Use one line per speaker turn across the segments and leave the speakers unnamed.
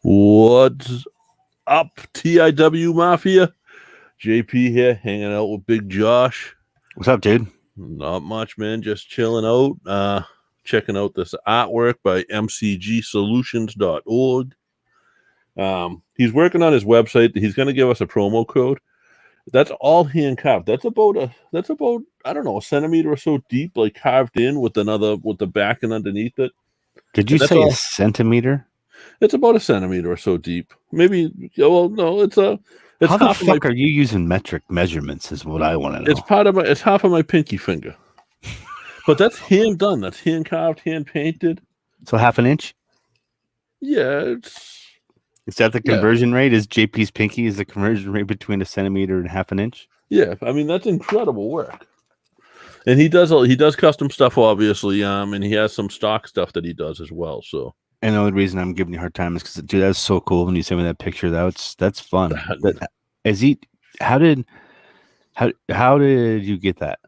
What's up, TIW Mafia? JP here, hanging out with Big Josh.
What's up, dude?
Not much, man. Just chilling out, checking out this artwork by mcgsolutions.org. He's working on his website. He's going to give us a promo code. That's all hand carved. That's about I don't know, a centimeter or so deep, like carved in with the backing underneath it.
Did you say a centimeter?
It's about a centimeter or so deep. Maybe. Well, no, it's
how the fuck are you using metric measurements? Is what I want to know.
It's half of my pinky finger. But that's hand done. That's hand carved, hand painted.
So half an inch?
Yeah,
is that the conversion rate? Is JP's pinky is the conversion rate between a centimeter and half an inch?
Yeah, I mean that's incredible work. And he does custom stuff, obviously. And he has some stock stuff that he does as well. So.
And the only reason I'm giving you a hard time is because, dude, that's so cool when you send me that picture. That's fun. How did you get that?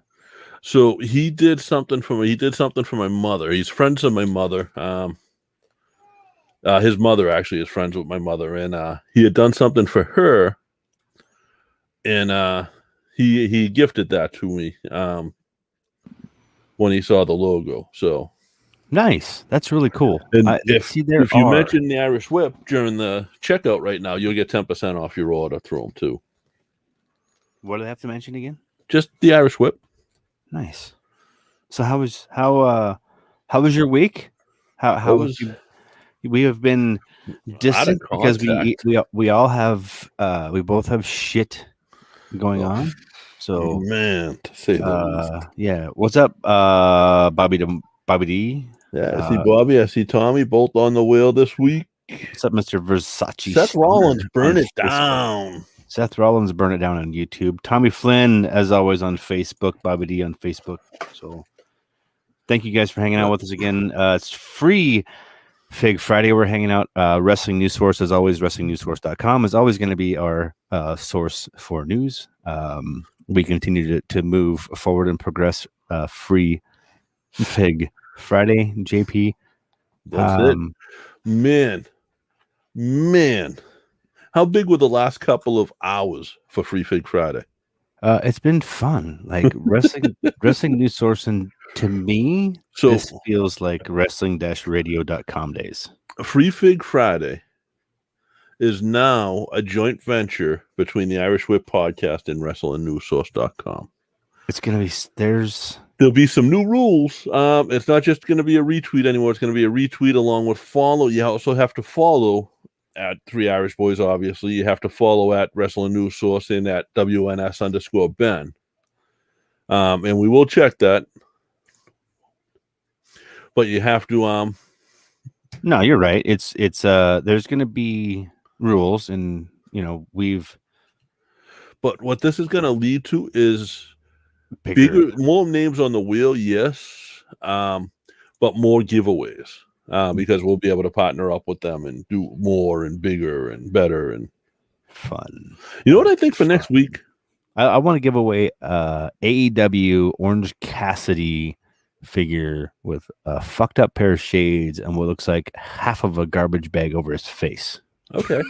So he did something for me. He did something for my mother. He's friends with my mother. His mother actually is friends with my mother, and he had done something for her, and he gifted that to me when he saw the logo. So.
Nice. That's really cool.
And if you mention the Irish Whip during the checkout right now, you'll get 10% off your order through them too.
What do they have to mention again?
Just the Irish Whip.
Nice. So how was your week? How was you? We have been distant because we all have we both have shit going on. So
man, to say the least.
Yeah. What's up, Bobby D?
Yeah, I see Bobby, I see Tommy, both on the wheel this week.
What's up, Mr. Versace?
Seth Rollins, burn it down.
Seth Rollins, burn it down on YouTube. Tommy Flynn, as always, on Facebook. Bobby D on Facebook. So thank you guys for hanging out with us again. It's free Fig Friday. We're hanging out. Wrestling News Source, as always, WrestlingNewsSource.com is always going to be our source for news. We continue to move forward and progress free Fig Friday, JP.
That's it. Man. How big were the last couple of hours for Free Fig Friday?
It's been fun. Like wrestling News Source, and to me, this feels like wrestling-radio.com days. Free
Fig Friday is now a joint venture between the Irish Whip podcast and WrestlingNewsSource.com.
It's gonna be
There'll be some new rules. It's not just going to be a retweet anymore. It's going to be a retweet along with follow. You also have to follow at Three Irish Boys, obviously. You have to follow at Wrestling News Source and at WNS_Ben. And we will check that. But you have to...
No, you're right. It's there's going to be rules, and, we've...
But what this is going to lead to is... Bigger, more names on the wheel, yes, but more giveaways because we'll be able to partner up with them and do more and bigger and better and
fun.
You know what I think for next week?
I want to give away AEW Orange Cassidy figure with a fucked up pair of shades and what looks like half of a garbage bag over his face.
Okay.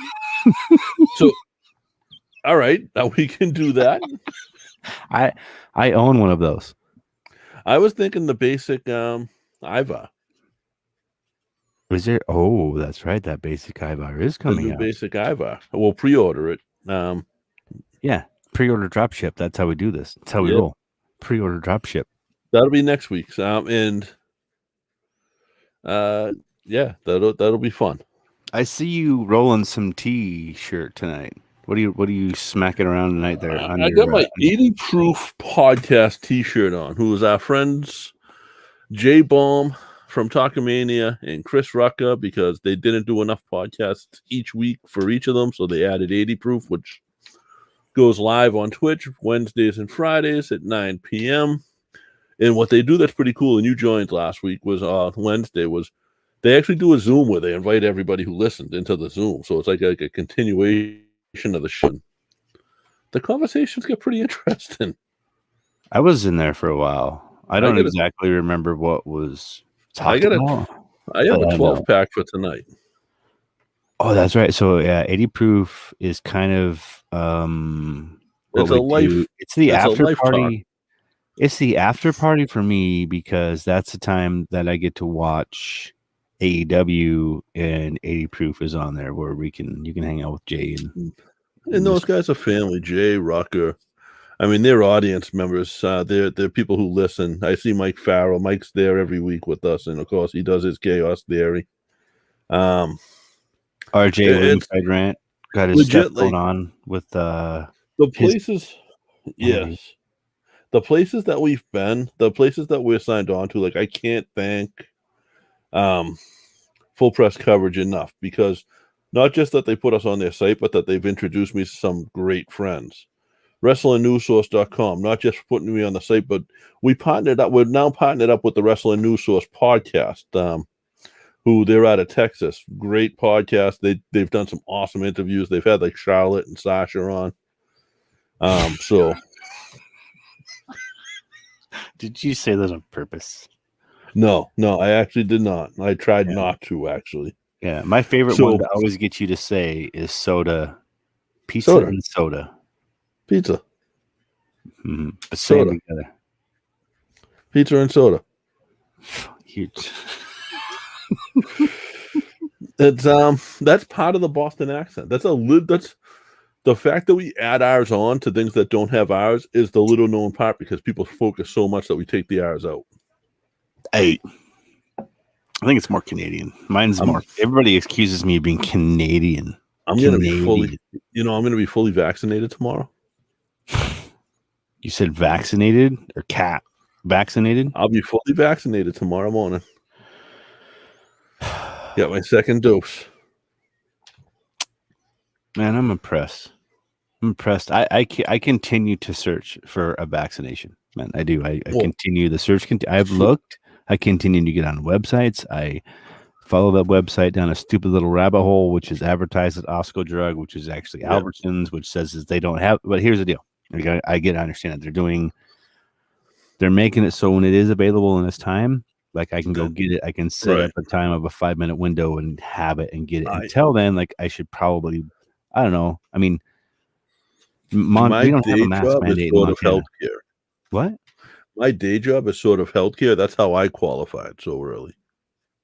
So, all right, now we can do that.
I own one of those.
I was thinking the basic Ivar.
Is there? Oh, that's right. That basic Ivar is coming out.
Basic Ivar. We'll pre-order it.
Yeah, pre-order drop ship. That's how we do this. That's how we roll. Pre-order drop ship.
That'll be next week's. And that'll be fun.
I see you rolling some T-shirt tonight. What are you smacking around tonight there?
I got my 80 Proof podcast T-shirt on. Who is our friends Jay Baum from Talkamania and Chris Rucka, because they didn't do enough podcasts each week for each of them, so they added 80 Proof, which goes live on Twitch Wednesdays and Fridays at 9 p.m. And what they do that's pretty cool, and you joined last week, was Wednesday, was they actually do a Zoom where they invite everybody who listened into the Zoom. So it's like a continuation of the show. The conversations get pretty interesting.
I was in there for a while. I don't exactly remember what was talked about.
I have a 12-pack for tonight.
Oh, that's right. So yeah, 80 proof is kind of what
It's a
we do.
life.
It's the
It's a
after
life talk.
party. It's the after party for me because that's the time that I get to watch AEW and 80 proof is on there where you can hang out with Jay
And those
just
guys are family. Jay, Rucker. I mean, they're audience members. They're people who listen. I see Mike Farrell. Mike's there every week with us, and of course, he does his chaos theory.
RJ
It's
Ringside Rant got his stuff
legit.
going
Like
on with
the
his
places,
interview.
yes, the places that we've been, the places that we're signed on to. Like I can't thank Full Press Coverage enough because not just that they put us on their site, but that they've introduced me to some great friends. WrestlingNewsSource.com, not just putting me on the site, but we partnered up. We're now partnered up with the Wrestling News Source podcast, who they're out of Texas. Great podcast. They've done some awesome interviews. They've had like Charlotte and Sasha on. So
Did you say that on purpose?
no, I actually did not. I tried not to actually.
Yeah, my favorite
So
one to always get you to say is soda, pizza,
soda,
and soda.
pizza,
But say them
soda,
together.
pizza and soda.
Huge.
It's that's part of the Boston accent. That's the fact that we add ours on to things that don't have ours is the little known part because people focus so much that we take the ours out.
I think it's more Canadian. Mine's more. Everybody accuses me of being Canadian.
I'm going to be fully, I'm going to be fully vaccinated tomorrow.
You said vaccinated or cat vaccinated?
I'll be fully vaccinated tomorrow morning. Got my second dose.
Man, I'm impressed. I continue to search for a vaccination. Man, I do. I continue the search. I've looked. I continue to get on websites. I follow that website down a stupid little rabbit hole, which is advertised as Osco Drug, which is actually Albertsons, which says that they don't have. But here's the deal. I understand that they're making it so when it is available in this time, like I can go get it. I can set up a time of a 5-minute window and have it and get it. Until then, like I should probably, I don't know. I mean,
my
we don't have
day
a mask
job
mandate
is sort
in
of
Montana.
healthcare.
What?
My day job is sort of healthcare. That's how I qualified so early.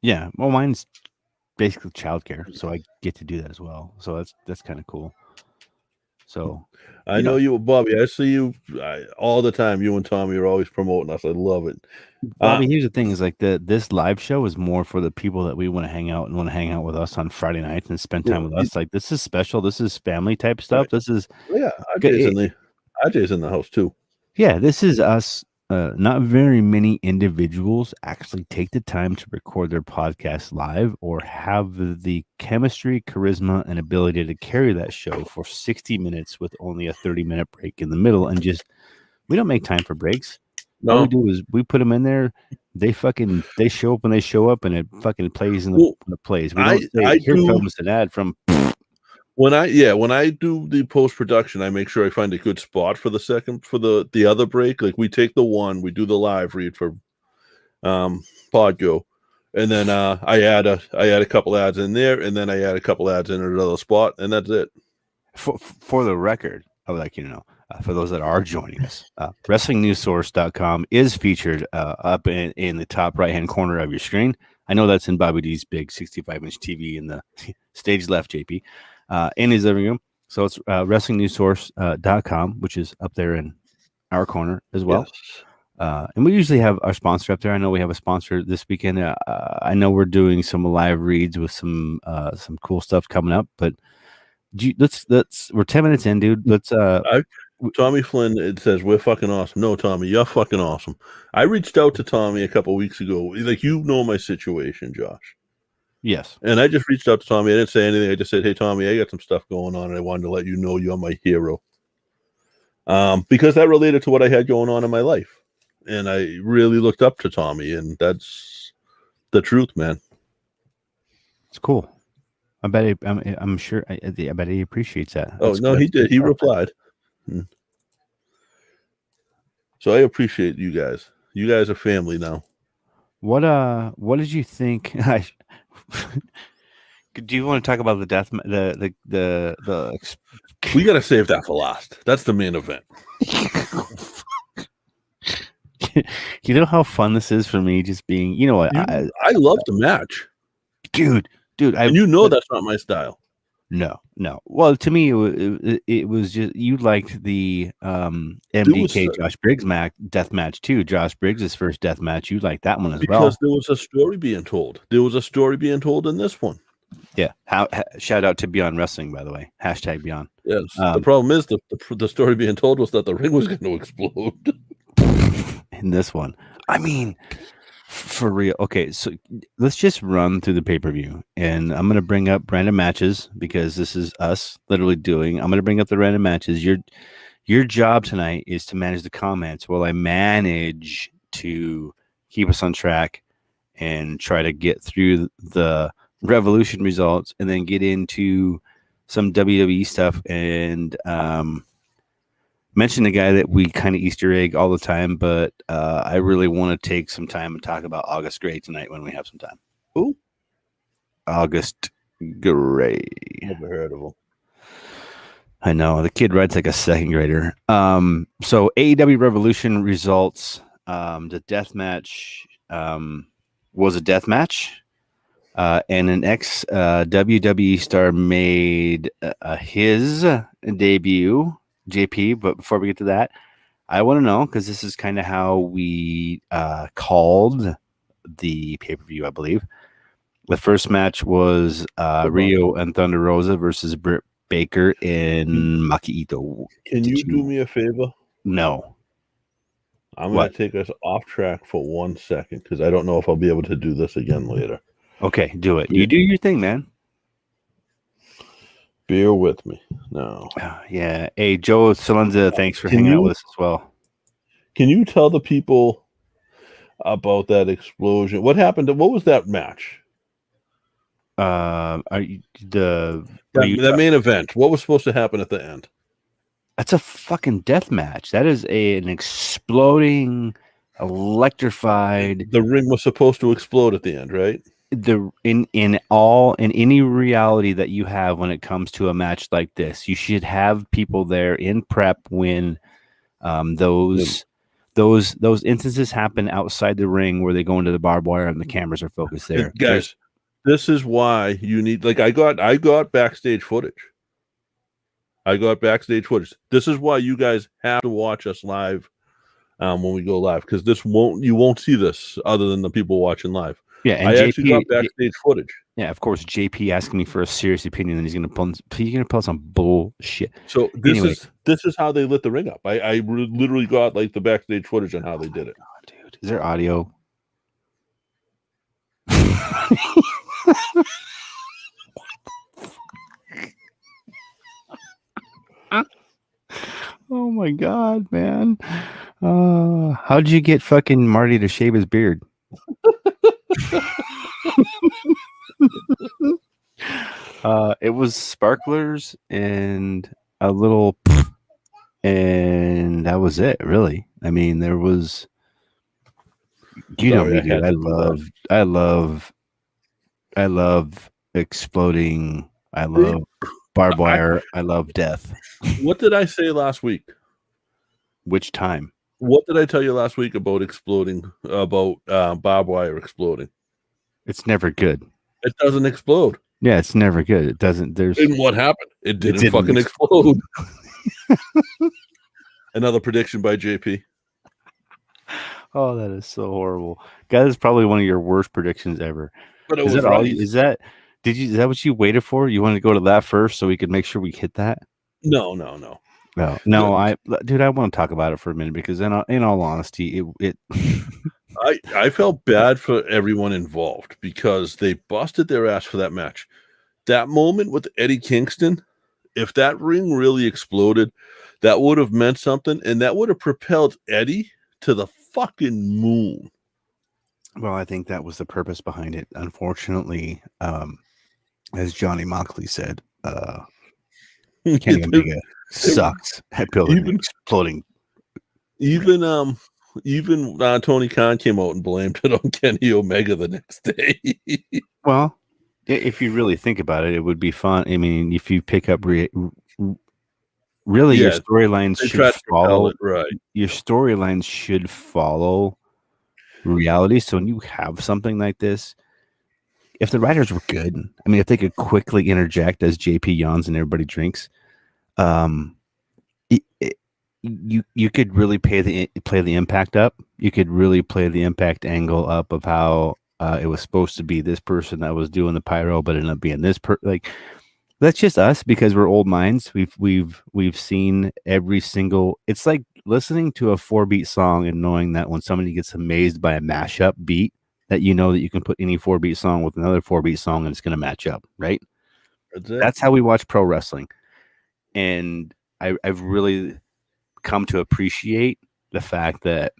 Yeah. Well, mine's basically childcare, so I get to do that as well. So that's kind of cool. So
I know you, Bobby. I see you all the time. You and Tommy are always promoting us. I love it.
Bobby, here's the thing: is like this live show is more for the people that we want to hang out and want to hang out with us on Friday nights and spend time with us. Like this is special. This is family type stuff. Right. This is
AJ's in the house too.
Yeah, this is us. Not very many individuals actually take the time to record their podcast live or have the chemistry, charisma, and ability to carry that show for 60 minutes with only a 30-minute break in the middle. And we don't make time for breaks. No. All we do is we put them in there. They show up when they show up, and it fucking plays in the plays. We don't say, here comes an ad from.
When I do the post-production, I make sure I find a good spot for the other break. Like we take the one, we do the live read for Podgo, and then I add a couple ads in there, and then I add a couple ads in another spot, and that's it.
For the record, I would like you to know, for those that are joining us, WrestlingNewsSource.com is featured up in the top right-hand corner of your screen. I know that's in Bobby D's big 65-inch TV in the stage left, JP. In his living room. So it's WrestlingNewsSource.com, which is up there in our corner as well. Yes. And we usually have our sponsor up there. I know we have a sponsor this weekend. I know we're doing some live reads with some cool stuff coming up. But we're 10 minutes in, dude. Let's
Tommy Flynn, it says we're fucking awesome. No, Tommy, you're fucking awesome. I reached out to Tommy a couple weeks ago. Like, you know my situation, Josh.
Yes.
And I just reached out to Tommy. I didn't say anything. I just said, hey, Tommy, I got some stuff going on, and I wanted to let you know you're my hero. Because that related to what I had going on in my life. And I really looked up to Tommy, and that's the truth, man.
It's cool. I bet I'm sure. I bet he appreciates that.
That's no, he did. He replied. So I appreciate you guys. You guys are family now.
What did you think? Do you want to talk about the death?
We got to save that for last. That's the main event.
You know how fun this is for me, just being. You know what?
I love the match,
dude.
And you know that's not my style.
No. Well, to me, it was just you liked the MDK Josh Briggs death match too. Josh Briggs' first death match. You liked that one as well
because there was a story being told. There was a story being told in this one.
Yeah. Shout out to Beyond Wrestling, by the way. # Beyond.
Yes. The problem is the story being told was that the ring was going to explode.
In this one, I mean, for real. Okay, so let's just run through the pay-per-view, and I'm going to bring up random matches because this is us literally doing. I'm going to bring up the random matches. Your job tonight is to manage the comments while I manage to keep us on track and try to get through the Revolution results and then get into some WWE stuff and mention the guy that we kind of Easter egg all the time, but I really want to take some time and talk about August Gray tonight when we have some time.
Who?
August Gray.
Never heard of him.
I know the kid rides like a second grader. So AEW Revolution results. The death match was a death match, and an ex WWE star made his debut. JP, but before we get to that, I want to know, because this is kind of how we called the pay-per-view, I believe. The first match was Rio and Thunder Rosa versus Britt Baker in Maki Ito.
Can you do me a favor?
No.
I'm going to take us off track for 1 second because I don't know if I'll be able to do this again later.
Okay, do it. You do your thing, man.
Bear with me. No.
Yeah. Hey, Joe Salenza, thanks for hanging out with us as well.
Can you tell the people about that explosion? What happened? What was that match?
That
main event. What was supposed to happen at the end?
That's a fucking death match. That is an exploding, electrified.
The ring was supposed to explode at the end, right?
In any reality that you have when it comes to a match like this, you should have people there in prep when those instances happen outside the ring where they go into the barbed wire and the cameras are focused there.
Guys, this is why you need, like, I got backstage footage. This is why you guys have to watch us live when we go live, because you won't see this other than the people watching live.
Yeah, and
I actually got backstage footage.
Yeah, of course. JP asking me for a serious opinion, and he's gonna pull some bullshit.
So this is how they lit the ring up. I literally got like the backstage footage on how they did it.
God, dude, is there audio? Oh my god, man! How'd you get fucking Marty to shave his beard? It was sparklers and a little, and that was it. Really, I mean, there was. You know me, dude. I love exploding. I love barbed wire. I love death.
What did I say last week?
Which time?
What did I tell you last week about exploding? About barbed wire exploding?
It's never good.
It doesn't explode.
Yeah, it's never good. It doesn't. And
what happened? It didn't fucking explode. Another prediction by JP.
Oh, that is so horrible. Guy, that's probably one of your worst predictions ever.
But is that
what you waited for? You wanted to go to that first so we could make sure we hit that? No. I want to talk about it for a minute because in all honesty, it
I felt bad for everyone involved because they busted their ass for that match. That moment with Eddie Kingston, if that ring really exploded, that would have meant something, and that would have propelled Eddie to the fucking moon.
Well, I think that was the purpose behind it. Unfortunately, as Johnny Moxley said, Kenny Omega sucks at building exploding.
Even Tony Khan came out and blamed it on Kenny Omega the next day.
Well, If you really think about it, it would be fun. I mean, if you pick up really your
Yeah,
storylines
they
should
tried to propel
follow
it, right.
your storylines should follow reality. So when you have something like this, if the writers were good, I mean, if they could quickly interject as JP yawns and everybody drinks, um, you could really play the impact up. You could really play the impact angle up of how it was supposed to be this person that was doing the pyro, but it ended up being this like. That's just us because we're old minds. We've seen every single. It's like listening to a 4-beat song and knowing that when somebody gets amazed by a mashup beat, that you know that you can put any 4-beat song with another 4-beat song and it's going to match up, right?
That's it.
That's how we watch pro wrestling, and I've really come to appreciate the fact that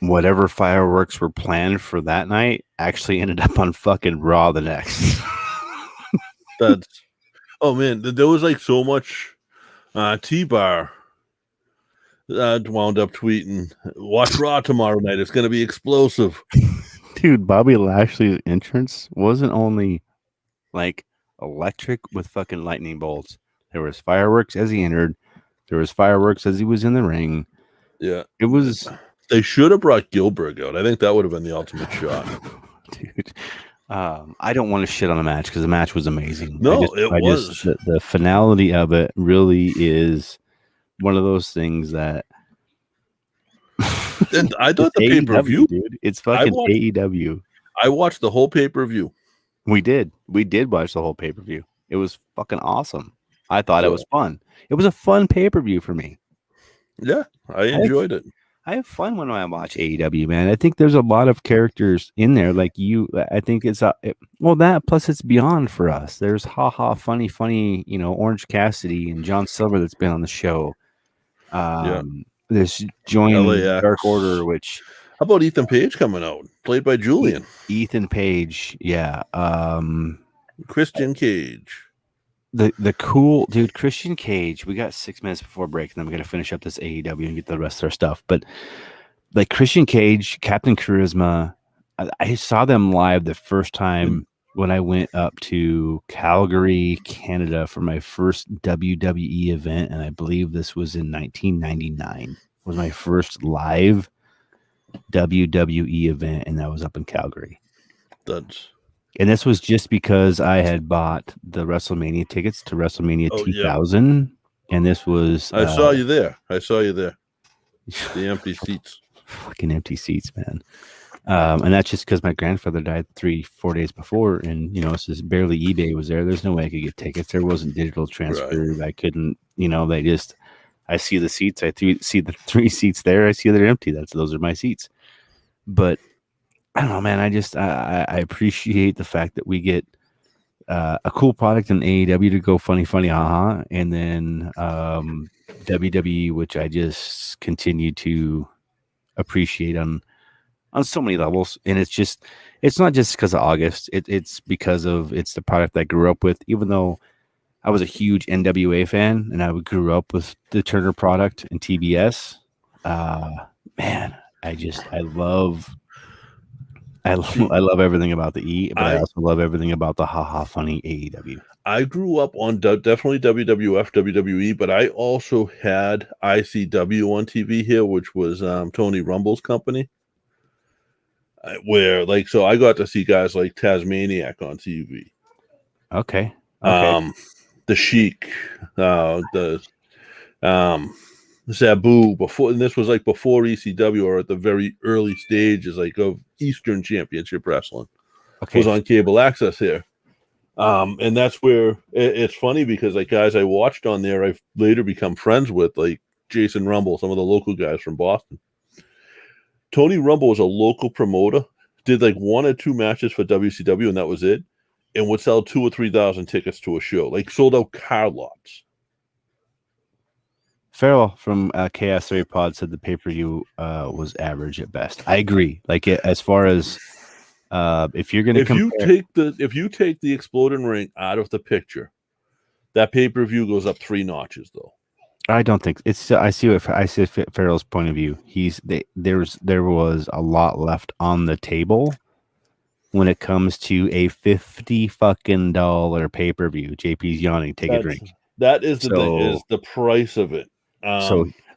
whatever fireworks were planned for that night actually ended up on fucking Raw the next.
That's oh man, there was like so much T-Bar wound up tweeting, watch Raw tomorrow night. It's going to be explosive.
Dude, Bobby Lashley's entrance wasn't only like electric with fucking lightning bolts. There was fireworks as he entered. There was fireworks as he was in the ring.
Yeah.
It was...
They should have brought Gilbert out. I think that would have been the ultimate shot.
Dude. I don't want to shit on the match because the match was amazing.
No, it was.
The finality of it really is one of those things that...
And I thought the pay-per-view,
dude. It's fucking AEW.
I watched the whole pay-per-view.
We did watch the whole pay-per-view. It was fucking awesome. I thought it was fun. It was a fun pay-per-view for me.
Yeah, I enjoyed it.
I have fun when I watch AEW, man. I think there's a lot of characters in there. Like you, I think it's that plus it's beyond for us. There's funny, Orange Cassidy and John Silver that's been on the show. There's joined
LAX.
Dark Order, which...
How about Ethan Page coming out, played by Julian?
Ethan Page, yeah.
Christian Cage.
The cool dude, Christian Cage. We got 6 minutes before break, and then we're gonna finish up this AEW and get the rest of our stuff. But like Christian Cage, Captain Charisma, I saw them live the first time when I went up to Calgary, Canada, for my first WWE event, and I believe this was in 1999. It was my first live WWE event, and that was up in Calgary. And this was just because I had bought the WrestleMania tickets to WrestleMania 2000, and this was...
I saw you there. The empty seats.
Fucking empty seats, man. And that's just because my grandfather died 3-4 days before, and it's just barely eBay was there. There's no way I could get tickets. There wasn't digital transfer. Right. I couldn't. They just... I see the seats. I see the 3 seats there. I see they're empty. Those are my seats. But I don't know, man. I appreciate the fact that we get a cool product in AEW to go funny, and then WWE, which I just continue to appreciate on so many levels. And it's not just because of August. It's because it's the product I grew up with. Even though I was a huge NWA fan and I grew up with the Turner product and TBS, man, I love everything about the E, but I also love everything about the funny AEW.
I grew up on definitely WWF, WWE, but I also had ICW on TV here, which was Tony Rumble's company. So I got to see guys like Tasmaniac on TV.
Okay.
The Sheik, the Sabu before, and this was like before ECW or at the very early stages of Eastern Championship Wrestling. Was on cable access here. And that's where it's funny because guys I watched on there, I've later become friends with, like Jason Rumble, some of the local guys from Boston. Tony Rumble was a local promoter, did 1 or 2 matches for WCW, and that was it. And would sell 2,000 or 3,000 tickets to a show, sold out car lots.
Farrell from Chaos Theory Pod said the pay-per-view was average at best. I agree. As far as if you're going to
if you take the Exploding Ring out of the picture, that pay-per-view goes up 3 notches though.
I don't think it's. I see Farrell's point of view. There was a lot left on the table when it comes to a $50 fucking pay-per-view. JP's yawning. Take a drink.
That is the thing, is the price of it.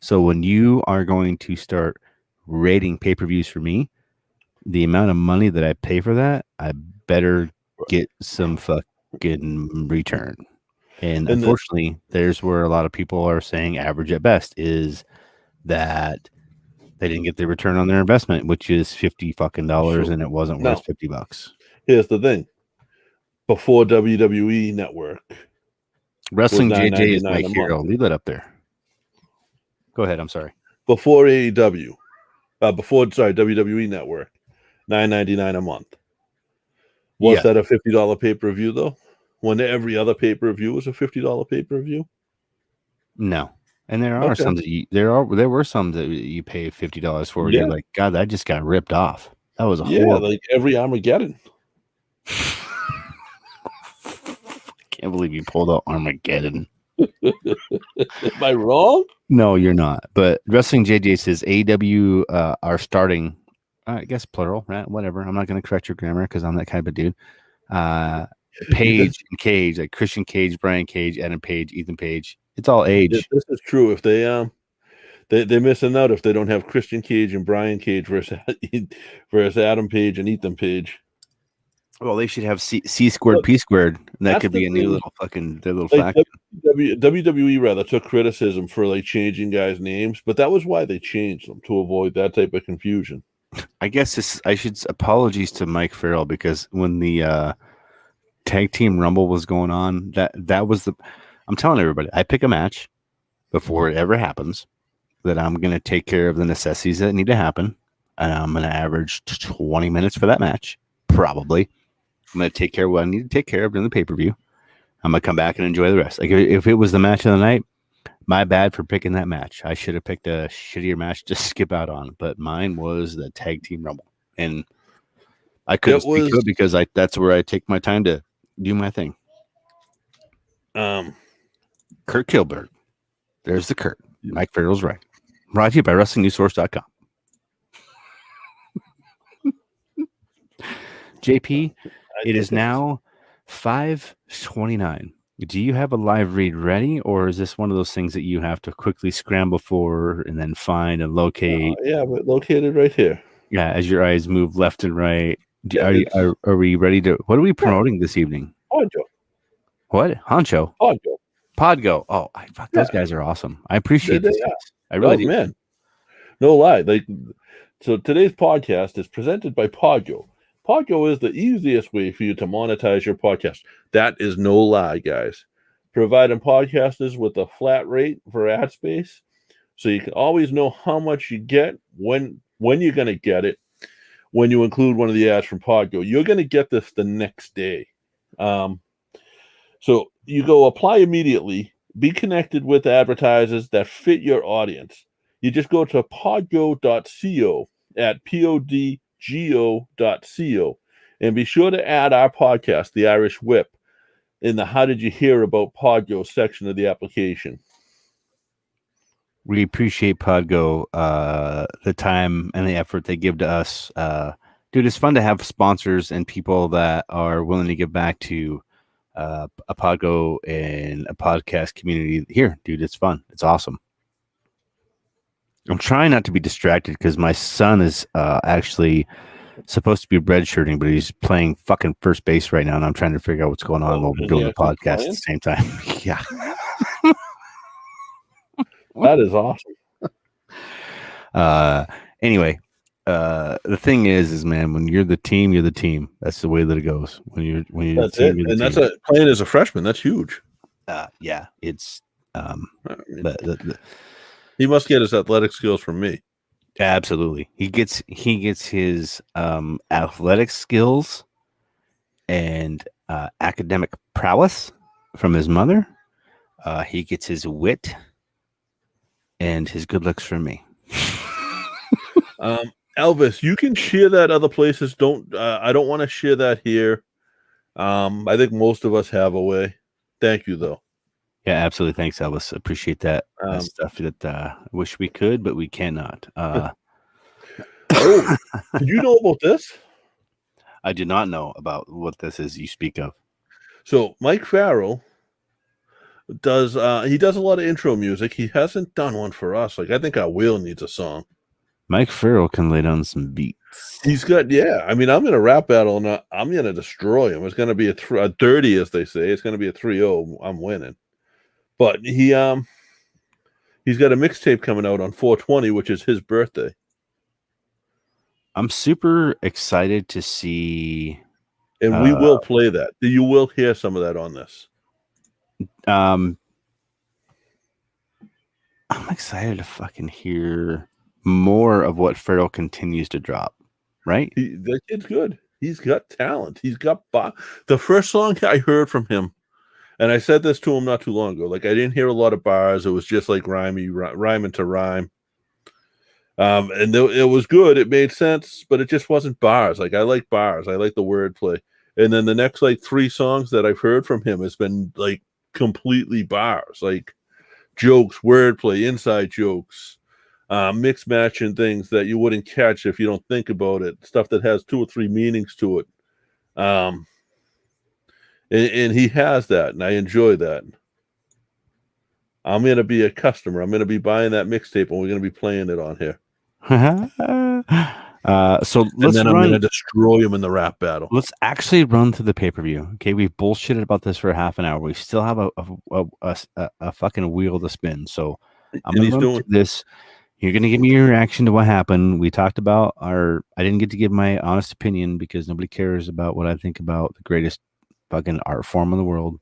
So when you are going to start rating pay-per-views for me, the amount of money that I pay for that, I better get some fucking return. And unfortunately, there's where a lot of people are saying average at best is that they didn't get the return on their investment, which is $50 fucking dollars, and it wasn't worth $50.
Here's the thing: before WWE Network,
Wrestling JJ is my hero. Leave that up there. Go ahead. I'm sorry.
Before AEW, WWE Network, $9.99 a month. Was that a $50 pay-per-view though? When every other pay-per-view was a $50 pay-per-view?
No. And there are some that there were some that you pay $50 for. You're like, God, that just got ripped off. That was horrible.
Like every Armageddon.
Can't believe you pulled out Armageddon.
Am I wrong?
No, you're not. But Wrestling JJ says AEW are starting, I guess plural, right? Whatever. I'm not going to correct your grammar because I'm that kind of a dude. Page and Cage, like Christian Cage, Brian Cage, Adam Page, Ethan Page. It's all age.
This is true. If they're missing out if they don't have Christian Cage and Brian Cage versus Adam Page and Ethan Page.
Well, they should have C squared P squared. And that could be a new little fucking faction.
WWE rather took criticism for like changing guys' names, but that was why they changed them, to avoid that type of confusion.
I guess I should apologies to Mike Farrell, because when the tag team rumble was going on, that was I'm telling everybody, I pick a match before it ever happens that I'm going to take care of the necessities that need to happen. And I'm going to average 20 minutes for that match. Probably. I'm going to take care of what I need to take care of during the pay-per-view. I'm going to come back and enjoy the rest. Like if it was the match of the night, my bad for picking that match. I should have picked a shittier match to skip out on, but mine was the tag team rumble. And I couldn't speak to it because that's where I take my time to do my thing. Kurt Kilberg. There's the Kurt. Mike Farrell's right. Brought to you by WrestlingNewsSource.com. JP, it is now 5:29. Do you have a live read ready, or is this one of those things that you have to quickly scramble for and then find and locate?
We're located right here.
Yeah, as your eyes move left and right. Are we ready to? What are we promoting this evening?
Honcho.
What? Honcho? Podgo. Oh, those guys are awesome. I appreciate this. I really do.
Man. No lie. So today's podcast is presented by Podgo. Podgo is the easiest way for you to monetize your podcast. That is no lie, guys. Providing podcasters with a flat rate for ad space, so you can always know how much you get, when you're going to get it, when you include one of the ads from Podgo. You're going to get this the next day. So you go apply immediately, be connected with advertisers that fit your audience. You just go to podgo.co at podgo.co and be sure to add our podcast, The Irish Whip, in the How Did You Hear About Podgo section of the application.
We appreciate Podgo, the time and the effort they give to us. Dude, it's fun to have sponsors and people that are willing to give back to a Podgo and a podcast community here. Dude, it's fun. It's awesome. I'm trying not to be distracted because my son is actually supposed to be redshirting, but he's playing fucking first base right now, and I'm trying to figure out what's going on while we're doing the podcast at the same time. Yeah.
That is awesome.
Anyway, the thing is, man, when you're the team, you're the team. That's the way that it goes. When you're
that's the team, it. And that's playing as a freshman. That's huge.
Yeah, it's
he must get his athletic skills from me.
Absolutely. He gets his athletic skills and academic prowess from his mother. He gets his wit and his good looks from me.
Elvis, you can share that other places. I don't want to share that here. I think most of us have a way. Thank you, though.
Yeah, absolutely. Thanks, Elvis. Appreciate that. That's stuff that I wish we could, but we cannot.
Did you know about this?
I do not know about what this is you speak of.
So Mike Farrell does he does a lot of intro music. He hasn't done one for us. Like I think our wheel needs a song.
Mike Farrell can lay down some beats.
He's got I mean, I'm in a rap battle and I'm gonna destroy him. It's gonna be a dirty, as they say. It's gonna be a 3-0. I'm winning. But he's got a mixtape coming out on 4/20, which is his birthday.
I'm super excited to see.
And we will play that. You will hear some of that on this.
I'm excited to fucking hear more of what Farrell continues to drop. Right?
That kid's good. He's got talent. He's got the first song I heard from him, and I said this to him not too long ago. Like I didn't hear a lot of bars. It was just like rhyming to rhyme. And it was good. It made sense, but it just wasn't bars. Like I like bars. I like the wordplay. And then the next like 3 songs that I've heard from him has been like completely bars, like jokes, wordplay, inside jokes, mix matching things that you wouldn't catch if you don't think about it. Stuff that has 2 or 3 meanings to it. And he has that, and I enjoy that. I'm going to be a customer. I'm going to be buying that mixtape, and we're going to be playing it on here.
So
I'm going to destroy him in the rap battle.
Let's actually run through the pay-per-view. Okay, we've bullshitted about this for half an hour. We still have a fucking wheel to spin. So I'm going to run through this. You're going to give me your reaction to what happened. We talked about I didn't get to give my honest opinion because nobody cares about what I think about the greatest fucking art form in the world,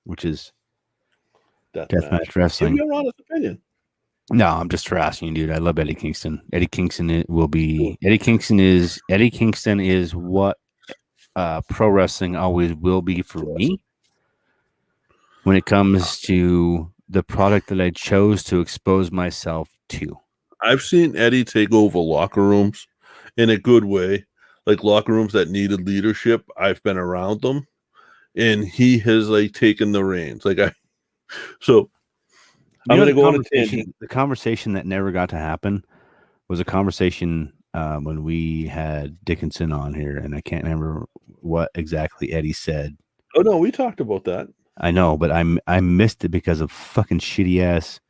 which is deathmatch wrestling.
Give your honest opinion.
No, I'm just harassing you, dude. I love Eddie Kingston. Eddie Kingston Eddie Kingston is what pro wrestling always will be for me when it comes to the product that I chose to expose myself to.
I've seen Eddie take over locker rooms in a good way, like locker rooms that needed leadership. I've been around them, and he has like taken the reins. Like I'm going to go on a tangent.
The conversation that never got to happen was a conversation when we had Dickinson on here, and I can't remember what exactly Eddie said.
Oh no, we talked about that.
I know, but I missed it because of fucking shitty ass.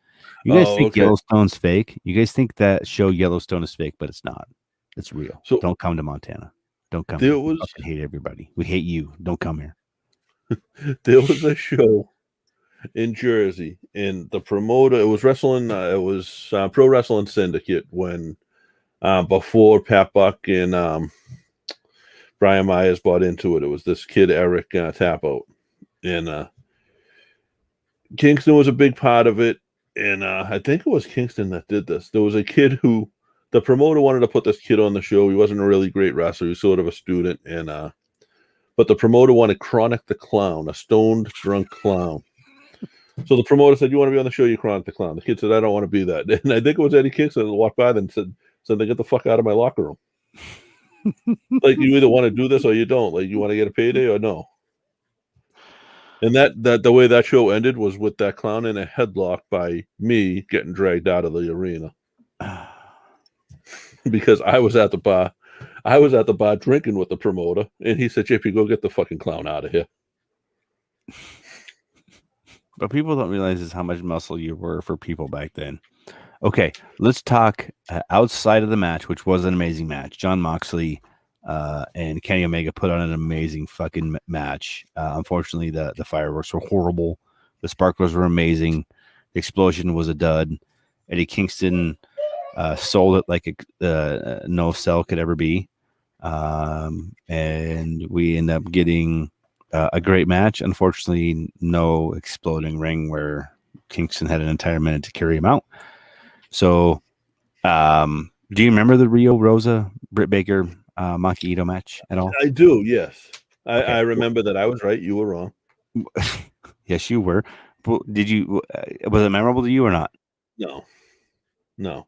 You guys think Yellowstone's fake? You guys think that show Yellowstone is fake, but it's not. It's real. So don't come to Montana. Don't come. Here. We fucking hate everybody. We hate you. Don't come here.
There was a show in Jersey, and the promoter, it was Pro Wrestling Syndicate when before Pat Buck and Brian Myers bought into it. It was this kid Eric Tapout, and Kingston was a big part of it, and I think it was Kingston that did this. There was a kid who the promoter wanted to put this kid on the show. He wasn't a really great wrestler. He was sort of a student, and but the promoter wanted Chronic the Clown, a stoned drunk clown. So the promoter said, "You want to be on the show? You Chronic the Clown." The kid said, "I don't want to be that." And I think it was Eddie Kingston that walked by and said, "They get the fuck out of my locker room." Like you either want to do this or you don't. Like you want to get a payday or no. And that the way that show ended was with that clown in a headlock by me getting dragged out of the arena because I was at the bar. I was at the bar drinking with the promoter, and he said, "JP, go get the fucking clown out of here."
But people don't realize is how much muscle you were for people back then. Okay, let's talk outside of the match, which was an amazing match. Jon Moxley and Kenny Omega put on an amazing fucking match. Unfortunately, the fireworks were horrible. The sparklers were amazing. The explosion was a dud. Eddie Kingston sold it like no sell could ever be. And we end up getting a great match. Unfortunately, no exploding ring where Kingston had an entire minute to carry him out. So, do you remember the Rio Rosa Britt Baker Maki Ito match at all?
I do, yes. I remember that. I was right. You were wrong.
Yes, you were. Did you? Was it memorable to you or not?
No.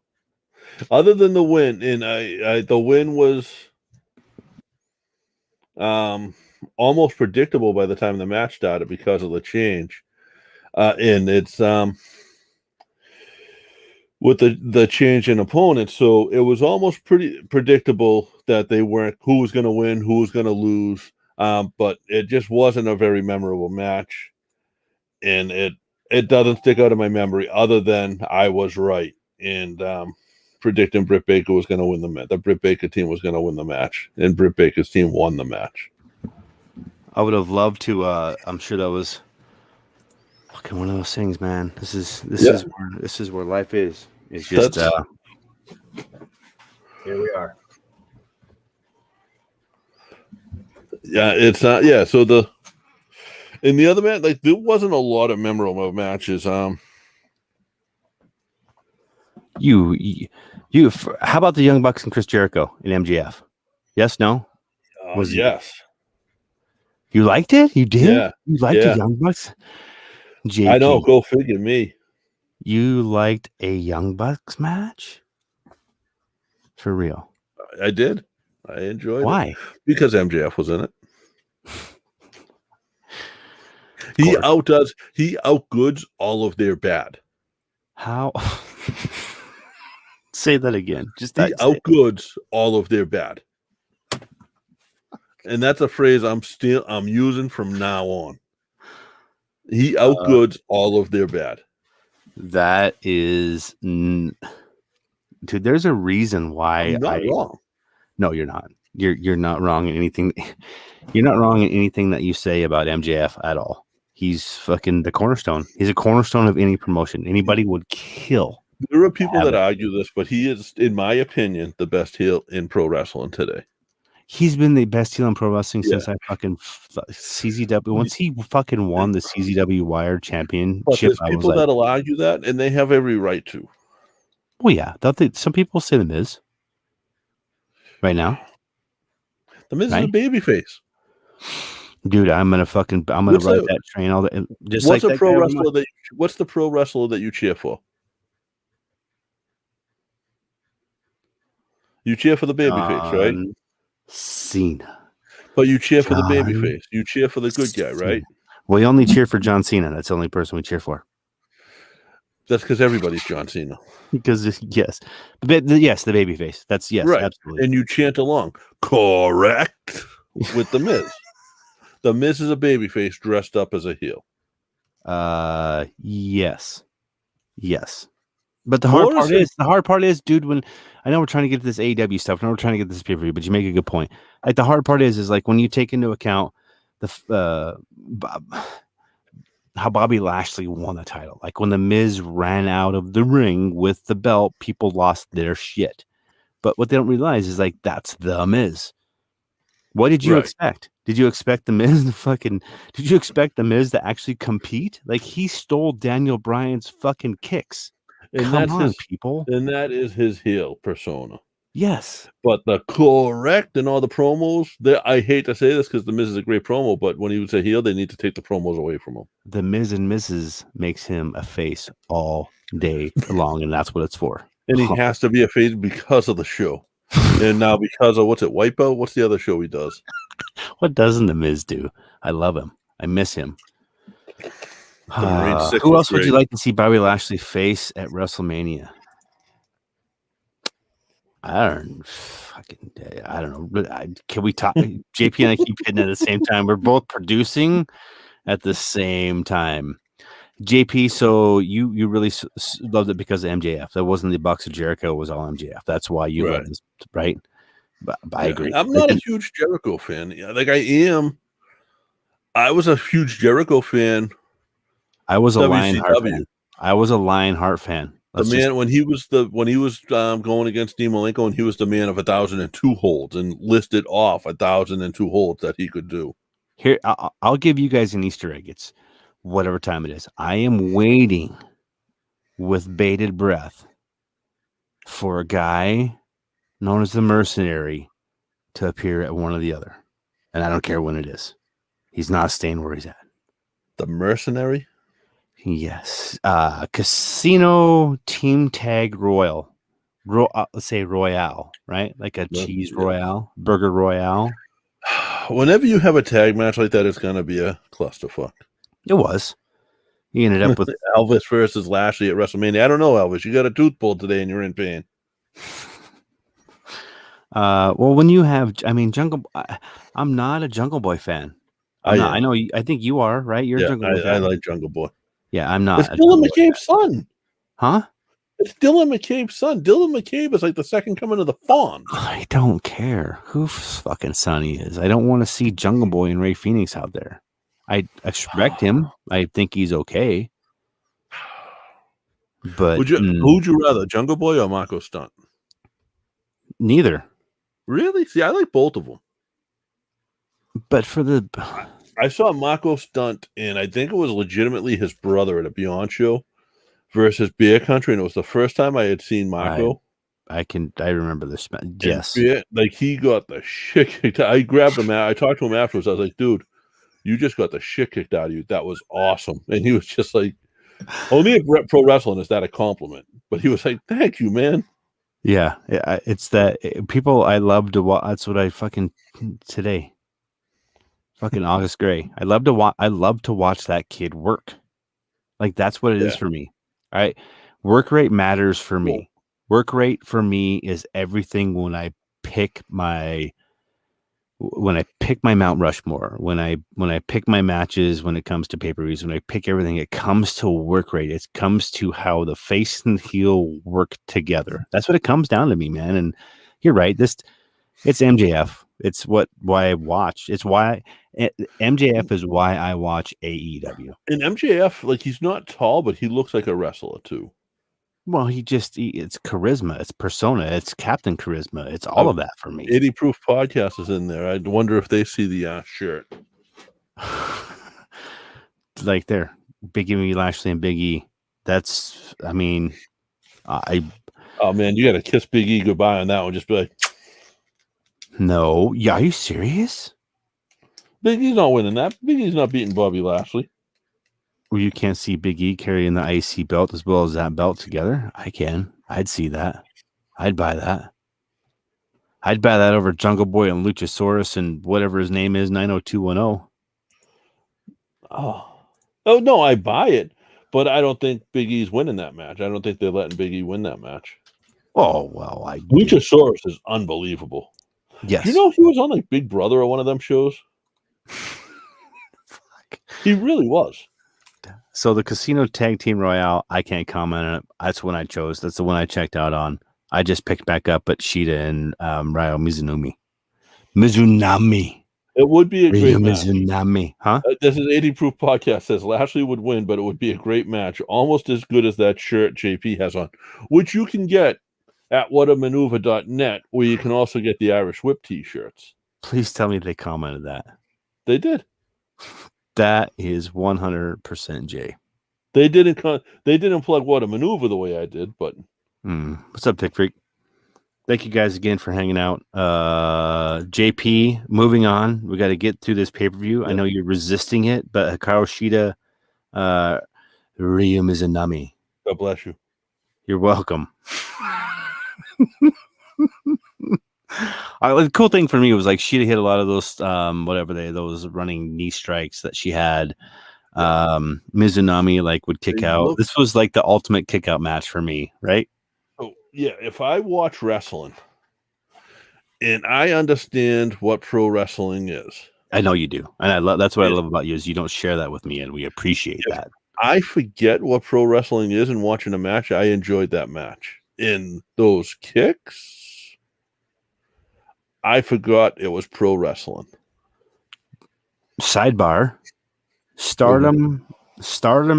Other than the win, and the win was almost predictable by the time the match started because of the change. And it's with the change in opponents. So it was almost pretty predictable that they weren't who was going to win, who was going to lose. But it just wasn't a very memorable match, and it doesn't stick out of my memory other than I was right and predicting Britt Baker was going to win the match. The Britt Baker team was going to win the match, and Britt Baker's team won the match.
I would have loved to. I'm sure that was fucking one of those things, man. This is where life is. It's just here we are.
Yeah, it's not. Yeah, so in the other match, like there wasn't a lot of memorable matches.
How about the Young Bucks and Chris Jericho in MJF? Yes, no?
Yes.
You liked it? You did?
Yeah.
You liked the Young Bucks? JP,
I know, go figure me.
You liked a Young Bucks match? For real?
I did. I enjoyed it.
Why?
Because MJF was in it. He outgoods all of their bad.
How? Say that again. Just
he outgoods all of their bad. And that's a phrase I'm using from now on. He outgoods all of their bad.
That is, dude. There's a reason why
I'm not wrong.
No, you're not. You're not wrong in anything. You're not wrong in anything that you say about MJF at all. He's fucking the cornerstone. He's a cornerstone of any promotion. Anybody would kill.
There are people that argue this, but he is, in my opinion, the best heel in pro wrestling today.
He's been the best heel in pro wrestling since I fucking CZW. Once he fucking won the CZW Wired Championship,
but there's people that'll argue that, and they have every right to.
Well, yeah. Some people say The Miz. Right now,
The Miz is a babyface.
Dude, I'm gonna ride that train all the. Just
what's
like
a pro wrestler what's the pro wrestler that you cheer for? You cheer for the babyface, right?
Cena.
But you cheer for the babyface. You cheer for the good guy, right?
We only cheer for John Cena. That's the only person we cheer for.
That's because everybody's John Cena.
Because yes, the babyface. That's
right.
Absolutely.
And you chant along, correct, with the Miz. The Miz is a babyface dressed up as a heel.
Yes. But the hard part is, dude. When I know we're trying to get to this AEW stuff, I know we're trying to get this pay-per-view, but you make a good point. Like the hard part is like when you take into account the how Bobby Lashley won the title. Like when the Miz ran out of the ring with the belt, people lost their shit. But what they don't realize is like that's the Miz. What did you expect? Did you expect the Miz Did you expect the Miz to actually compete? Like he stole Daniel Bryan's fucking kicks.
And
Come on, people.
And that is his heel persona.
Yes.
But the correct and all the promos, I hate to say this because the Miz is a great promo, but when he was a heel, they need to take the promos away from him.
The Miz and Mrs. makes him a face all day long, and that's what it's for.
And he has to be a face because of the show. And now because of Wipeout? What's the other show he does?
What doesn't the Miz do? I love him. I miss him. Who else would you like to see Bobby Lashley face at WrestleMania? I don't know. Can we talk? JP and I keep hitting at the same time. We're both producing at the same time. JP, so you really loved it because of MJF. That wasn't the Bucks of Jericho. It was all MJF. That's why you loved this, right? But I agree.
I'm not a huge Jericho fan. Like I am. I was a huge Jericho fan.
I was a Lionheart fan. I was a Lionheart fan.
When he was going against Dean Malenko, and he was the man of 1,002 holds and listed off 1,002 holds that he could do.
Here, I'll give you guys an Easter egg. It's whatever time it is. I am waiting with bated breath for a guy known as the Mercenary to appear at one or the other, and I don't care when it is. He's not staying where he's at.
The Mercenary.
Yes. Casino Team Tag Royal. Let's say Royale, right? Like a cheese Royale, burger Royale.
Whenever you have a tag match like that, it's going to be a clusterfuck.
It was. He ended up with
Elvis versus Lashley at WrestleMania. I don't know, Elvis. You got a tooth pulled today and you're in pain.
well, when you have, I mean, I'm not a Jungle Boy fan. I'm not.
am.
I know. I think you are, right? You're a Jungle Boy fan.
I like Jungle Boy.
Yeah, I'm not.
It's Dylan McCabe's son.
Huh?
It's Dylan McCabe's son. Dylan McCabe is like the second coming of the Fonz.
I don't care whose fucking son he is. I don't want to see Jungle Boy and Ray Phoenix out there. I respect him. I think he's okay. But
Who'd you rather, Jungle Boy or Marco Stunt?
Neither.
Really? See, I like both of them.
But for the,
I saw Marco Stunt, and I think it was legitimately his brother at a Beyond show versus Beer Country, and it was the first time I had seen Marco.
I remember this. Yes.
Like, he got the shit kicked out. I grabbed him out. I talked to him afterwards. I was like, dude, you just got the shit kicked out of you. That was awesome. And he was just like, only at pro wrestling is that a compliment. But he was like, thank you, man.
Yeah. It's that people I love to watch. That's what I fucking today. Fucking August Gray. I love to watch that kid work. Like, that's what it is for me. All right. Work rate matters for me. Work rate for me is everything when I pick my Mount Rushmore, when I pick my matches, when it comes to pay-per-views, when I pick everything, it comes to work rate. It comes to how the face and heel work together. That's what it comes down to me, man. And you're right. It's MJF. It's why I watch. It's why MJF is why I watch AEW.
And MJF, like, he's not tall, but he looks like a wrestler too.
Well, it's charisma, it's persona, it's Captain Charisma, it's all of that for me.
80 Proof Podcast is in there. I wonder if they see the shirt.
Like there, Big E, Lashley, and Big E. That's, I mean,
oh man, you got to kiss Big E goodbye on that one. Just be like,
no, yeah, are you serious?
Big E's not winning that. Big E's not beating Bobby Lashley.
Well, you can't see Big E carrying the IC belt as well as that belt together. I can. I'd see that. I'd buy that. I'd buy that over Jungle Boy and Luchasaurus and whatever his name is, 90210.
Oh no, I buy it, but I don't think Big E's winning that match. I don't think they're letting Big E win that match.
Oh well,
Luchasaurus is unbelievable.
Yes.
Do you know he was on like Big Brother or one of them shows? He really was.
So the Casino Tag Team Royale, I can't comment on it. That's one I chose. That's the one I checked out on. I just picked back up at Shida and Ryo Mizunami.
It would be a great match.
Mizunami, huh?
This is 80 Proof Podcast says Lashley would win, but it would be a great match, almost as good as that shirt JP has on, which you can get at whatamaneuver.net, where you can also get the Irish Whip t-shirts.
Please tell me they commented that.
They did.
That is 100% Jay.
They didn't plug What a Maneuver the way I did, but
what's up, Tick Freak? Thank you guys again for hanging out. JP, moving on. We got to get through this pay-per-view. Yeah. I know you're resisting it, but Hikaru Shida, Ryo Mizunami.
God bless you.
You're welcome. The cool thing for me was like Shida hit a lot of those those running knee strikes that she had. Mizunami like would kick out. This was like the ultimate kick out match for me, right?
Oh yeah, if I watch wrestling and I understand what pro wrestling is.
I know you do. And that's what I love about you is you don't share that with me, and we appreciate that.
I forget what pro wrestling is, and watching a match, I enjoyed that match. In those kicks, I forgot it was pro wrestling.
Sidebar: Stardom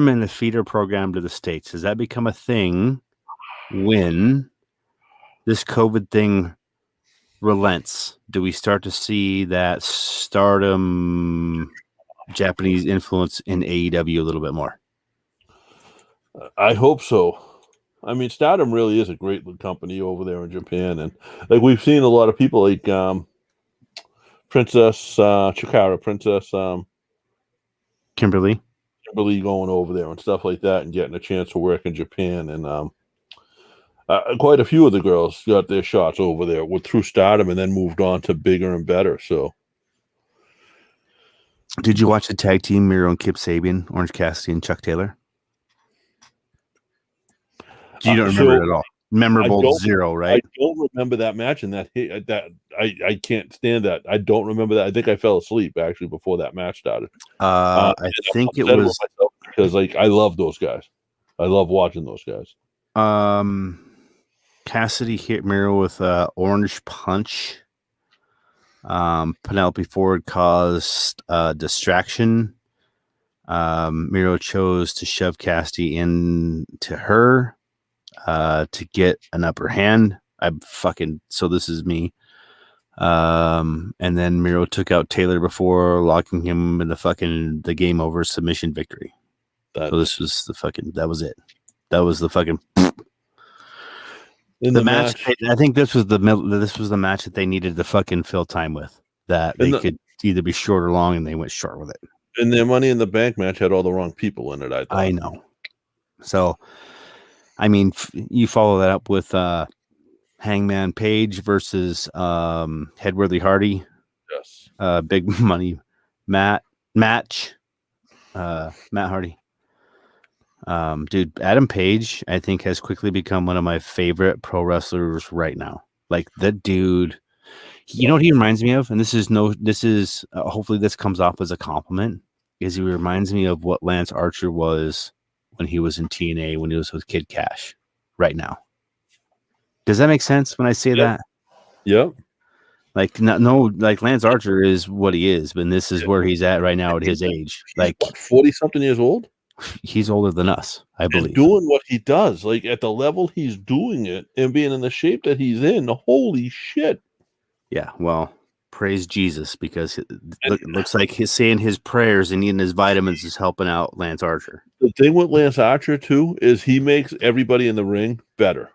and the feeder program to the States. Has that become a thing when this COVID thing relents? Do we start to see that Stardom Japanese influence in AEW a little bit more?
I hope so. I mean, Stardom really is a great company over there in Japan, and like we've seen a lot of people like Princess Chikara, Princess
Kimberly
going over there and stuff like that, and getting a chance to work in Japan, and quite a few of the girls got their shots over there through Stardom, and then moved on to bigger and better. So,
did you watch the tag team Miro and Kip Sabian, Orange Cassidy and Chuck Taylor? You don't remember it at all. Memorable 0, right?
I don't remember that match, and that I can't stand that. I don't remember that. I think I fell asleep actually before that match started.
I think it was
because like I love those guys. I love watching those guys.
Cassidy hit Miro with orange punch. Penelope Ford caused distraction. Miro chose to shove Cassidy into her to get an upper hand. So this is me. And then Miro took out Taylor before locking him in the game over submission victory. So this was that was it. That was the fucking the match. I think this was the match that they needed to fucking fill time with. That they could either be short or long, and they went short with it.
And their Money in the Bank match had all the wrong people in it. I
know. So, I mean, you follow that up with Hangman Page versus Headworthy Hardy.
Yes.
Big money match. Matt Hardy. Dude, Adam Page, I think, has quickly become one of my favorite pro wrestlers right now. Like that dude, you know what he reminds me of? And this is hopefully this comes off as a compliment, is he reminds me of what Lance Archer was when he was in TNA, when he was with Kid Cash right now. Does that make sense when I say that?
Yep.
Like like Lance Archer is what he is, but this is where he's at right now at his age. Like
40-something years old?
He's older than us, I believe.
And doing what he does, like at the level he's doing it and being in the shape that he's in, holy shit.
Yeah, well, praise Jesus, because it looks like he's saying his prayers and eating his vitamins is helping out Lance Archer.
The thing with Lance Archer, too, is he makes everybody in the ring better.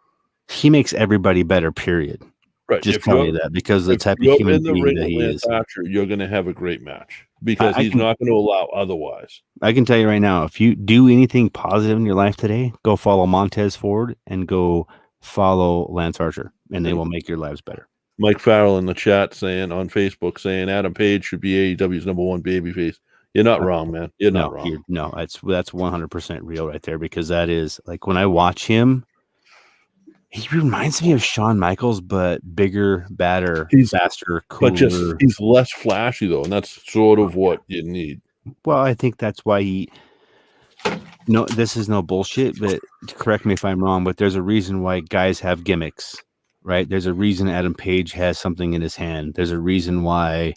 He makes everybody better, period.
Right.
Just tell you that, because the type of human being that he is.
Archer, you're going to have a great match, because he's not going to allow otherwise.
I can tell you right now, if you do anything positive in your life today, go follow Montez Ford and go follow Lance Archer, and they will make your lives better.
Mike Farrell in the chat on Facebook saying Adam Page should be AEW's #1 babyface. You're not wrong, man. You're not wrong.
No, that's 100% real right there, because that is like when I watch him, he reminds me of Shawn Michaels, but bigger, badder, faster, cooler.
But he's less flashy though, and that's sort of what you need.
Well, I think that's why this is no bullshit, but correct me if I'm wrong, but there's a reason why guys have gimmicks, right? There's a reason Adam Page has something in his hand. There's a reason why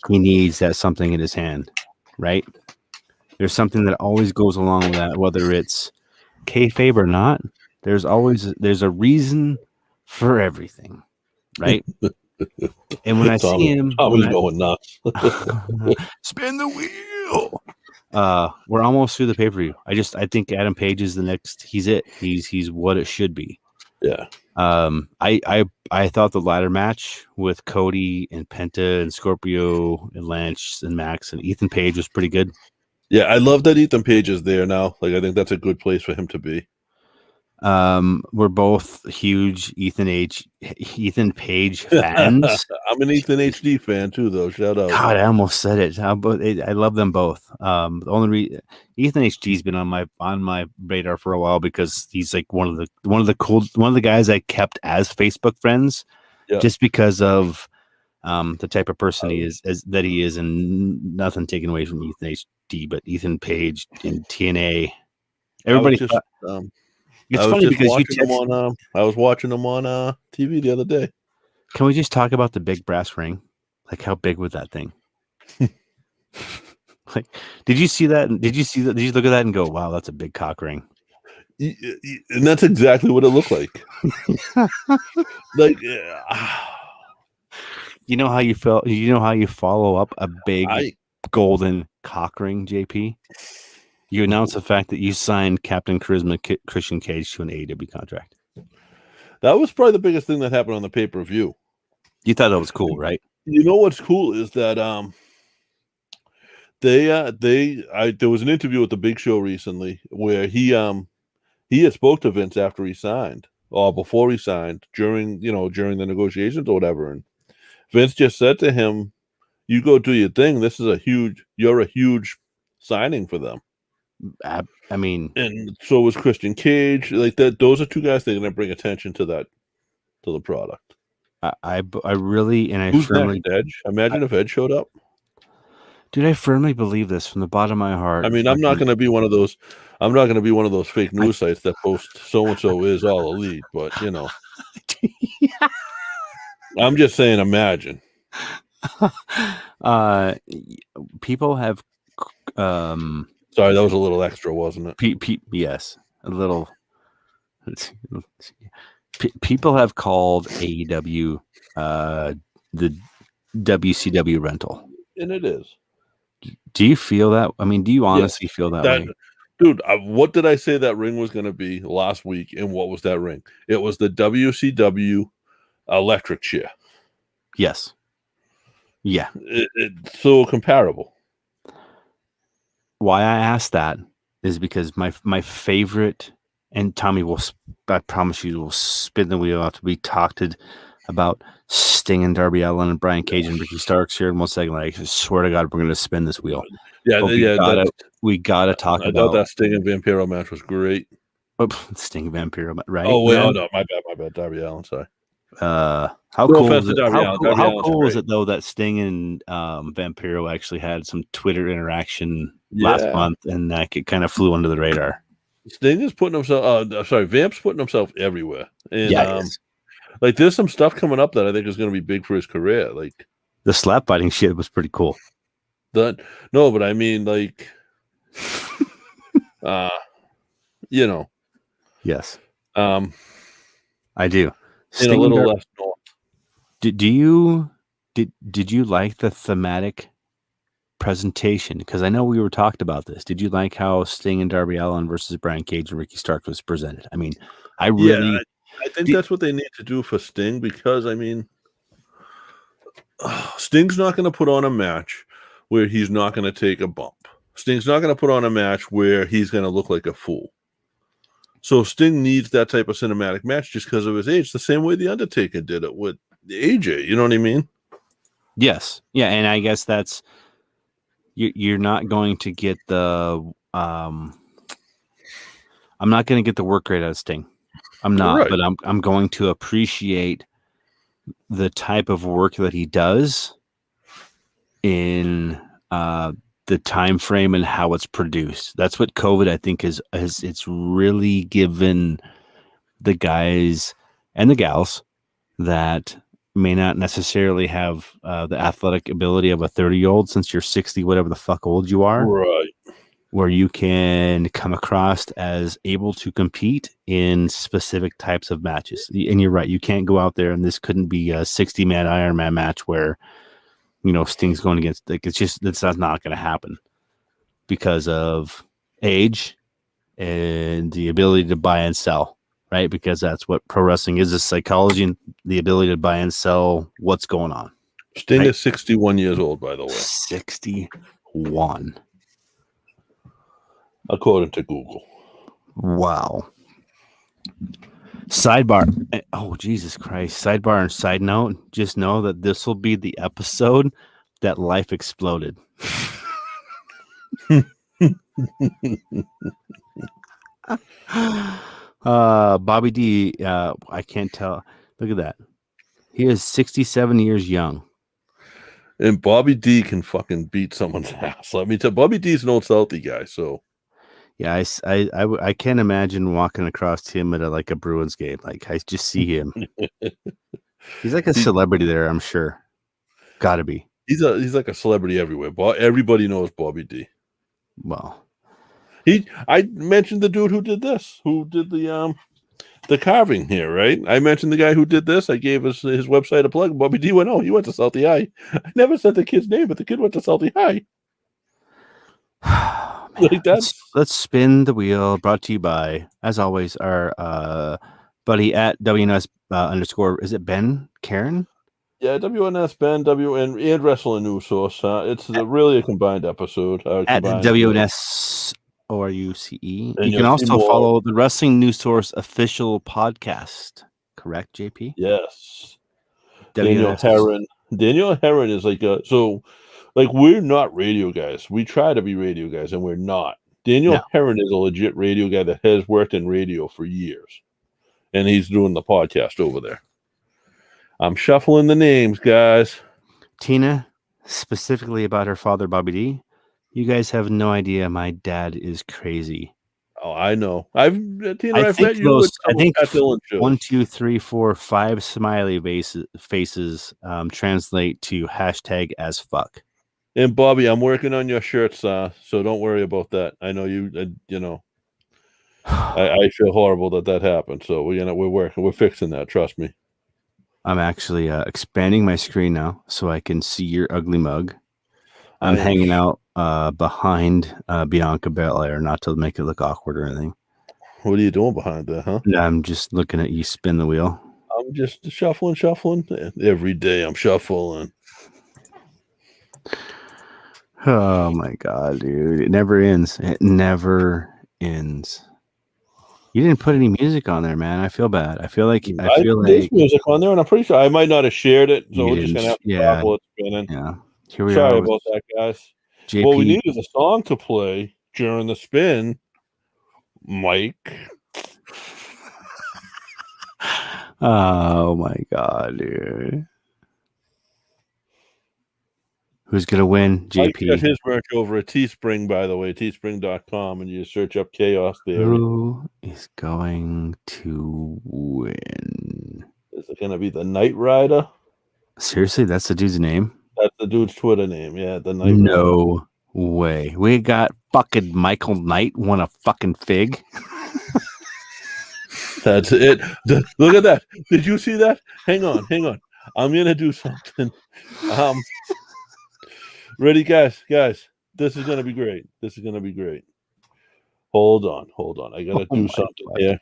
he needs that something in his hand, right? There's something that always goes along with that, whether it's kayfabe or not. There's a reason for everything, right? And when I see him,
I was going nuts.
Spin the wheel. We're almost through the pay-per-view. I think Adam Page is the next. He's it. He's what it should be.
Yeah.
I thought the ladder match with Cody and Penta and Scorpio and Lance and Max and Ethan Page was pretty good.
Yeah, I love that Ethan Page is there now. Like, I think that's a good place for him to be.
We're both huge Ethan Page fans.
I'm an Ethan HD fan too, though. Shout out.
God, I almost said it. I love them both. The only Ethan HD's been on my radar for a while, because he's like one of the guys I kept as Facebook friends, just because of the type of person he is, and nothing taken away from Ethan HD, but Ethan Page in TNA. Everybody. It's funny because
I was watching him on TV the other day.
Can we just talk about the big brass ring? Like, how big was that thing? Like, did you see that? Did you look at that and go, "Wow, that's a big cock ring"?
And that's exactly what it looked like. Like,
you know how you felt. You know how you follow up a big golden cock ring, JP? You announced the fact that you signed Captain Charisma Christian Cage to an AEW contract.
That was probably the biggest thing that happened on the pay-per-view.
You thought that was cool, right?
You know what's cool is that there was an interview with the Big Show recently where he had spoke to Vince after he signed, or before he signed, during the negotiations or whatever, and Vince just said to him, "You go do your thing. You're a huge signing for them."
I mean,
and so was Christian Cage. Like that, those are two guys that are going to bring attention to the product.
I really and I
Who's
firmly
next? Edge. Imagine if Edge showed up.
Dude, I firmly believe this from the bottom of my heart.
I mean, I'm not going to be one of those. I'm not going to be one of those fake news sites that post so and so is all elite. But I'm just saying. Imagine.
People have.
Sorry, that was a little extra, wasn't it?
Yes, a little. People have called AEW the WCW rental,
and it is.
Do you feel that? I mean, do you honestly feel that way?
Dude, what did I say that ring was going to be last week? And what was that ring? It was the WCW electric chair.
Yes. Yeah.
It's so comparable.
Why I asked that is because my favorite, and Tommy I promise you, will spin the wheel after we talked about Sting and Darby Allin and Brian Cage and Ricky Starks here in 1 second. Like, I swear to God, we're going to spin this wheel.
Yeah,
we gotta talk about.
I thought that Sting and Vampiro match was great.
Sting and Vampiro, right?
Oh wait, no, my bad, Darby Allin. Sorry.
How cool is it? How cool was it though that Sting and Vampiro actually had some Twitter interaction last month, and that it kind of flew under the radar.
Sting is putting himself. Vamp's putting himself everywhere, and like there's some stuff coming up that I think is going to be big for his career. Like
the slap fighting shit was pretty cool.
No, but I mean, like,
Yes. I do.
In a little less north.
Did you like the thematic presentation? Because I know we were talked about this. Did you like how Sting and Darby Allin versus Brian Cage and Ricky Starks was presented? I mean, I
think that's what they need to do for Sting, because I mean, Sting's not going to put on a match where he's not going to take a bump. Sting's not going to put on a match where he's going to look like a fool. So Sting needs that type of cinematic match just because of his age, the same way The Undertaker did it with AJ. You know what I mean?
Yes. Yeah, and I guess that's you're not going to get the I'm not going to get the work rate out of Sting. I'm not, right. But I'm going to appreciate the type of work that he does in the time frame and how it's produced. That's what COVID, I think, is it's really given the guys and the gals that may not necessarily have the athletic ability of a 30-year-old, since you're 60, whatever the fuck old you are,
right?
Where you can come across as able to compete in specific types of matches. And you're right, you can't go out there, and this couldn't be a 60-man Iron Man match where Sting's going against, like, that's not going to happen because of age and the ability to buy and sell, right? Because that's what pro wrestling is psychology and the ability to buy and sell what's going on.
Sting is 61 years old, by the way.
61.
According to Google.
Wow. Sidebar. Oh, Jesus Christ. Sidebar and side note. Just know that this will be the episode that life exploded. Bobby D. I can't tell. Look at that. He is 67 years young.
And Bobby D can fucking beat someone's ass. Let me tell you, Bobby D's an old salty guy, so.
Yeah, I can't imagine walking across him at a Bruins game. Like, I just see him. He's like a celebrity there, I'm sure. Gotta be.
He's like a celebrity everywhere. Everybody knows Bobby D.
Well,
I mentioned the dude who did this, who did the carving here, right? I mentioned the guy who did this. I gave his website a plug. Bobby D went, he went to Salty High. I never said the kid's name, but the kid went to Salty High.
Like let's spin the wheel. Brought to you by, as always, our buddy at WNS _ is it Ben Karen?
Yeah, WNS Ben and Wrestling News Source. It's really a combined episode.
At WNS ORUCE. You can also follow the Wrestling News Source official podcast. Correct, JP?
Yes. Daniel Herron is like we're not radio guys. We try to be radio guys, and we're not. Daniel
No.
Herron is a legit radio guy that has worked in radio for years. And he's doing the podcast over there. I'm shuffling the names, guys.
Tina, specifically about her father, Bobby D. You guys have no idea. My dad is crazy.
Oh, I know. I've met you
I
at
think
some of Pat Dillon shows.
1, 2, 3, 4, 5 smiley faces translate to hashtag as fuck.
And Bobby, I'm working on your shirts, so don't worry about that. I know you. I feel horrible that happened. So we're working. We're fixing that. Trust me.
I'm actually expanding my screen now so I can see your ugly mug. I'm hanging out behind Bianca Belair, not to make it look awkward or anything.
What are you doing behind that, huh?
I'm just looking at you spin the wheel.
I'm just shuffling. Every day I'm shuffling.
Oh my god, dude. It never ends. It never ends. You didn't put any music on there, man. I feel bad. I feel like
there's music on there, and I'm pretty sure I might not have shared it, so we're just gonna have to stop while it's spinning.
Yeah. Here we
Sorry
are.
about that, guys.
JP.
What we need is a song to play during the spin. Mike.
Oh my god, dude. Who's gonna win? JP.
Mike's got his merch over at Teespring, by the way, teespring.com, and you search up Chaos Theory.
Who is going to win?
Is it gonna be the Knight Rider?
Seriously, that's the dude's name?
That's the dude's Twitter name, yeah. The Knight Rider.
No way. We got fucking Michael Knight won a fucking fig.
That's it. Look at that. Did you see that? Hang on. I'm gonna do something. Ready, guys? This is gonna be great. Hold on. I gotta do something here.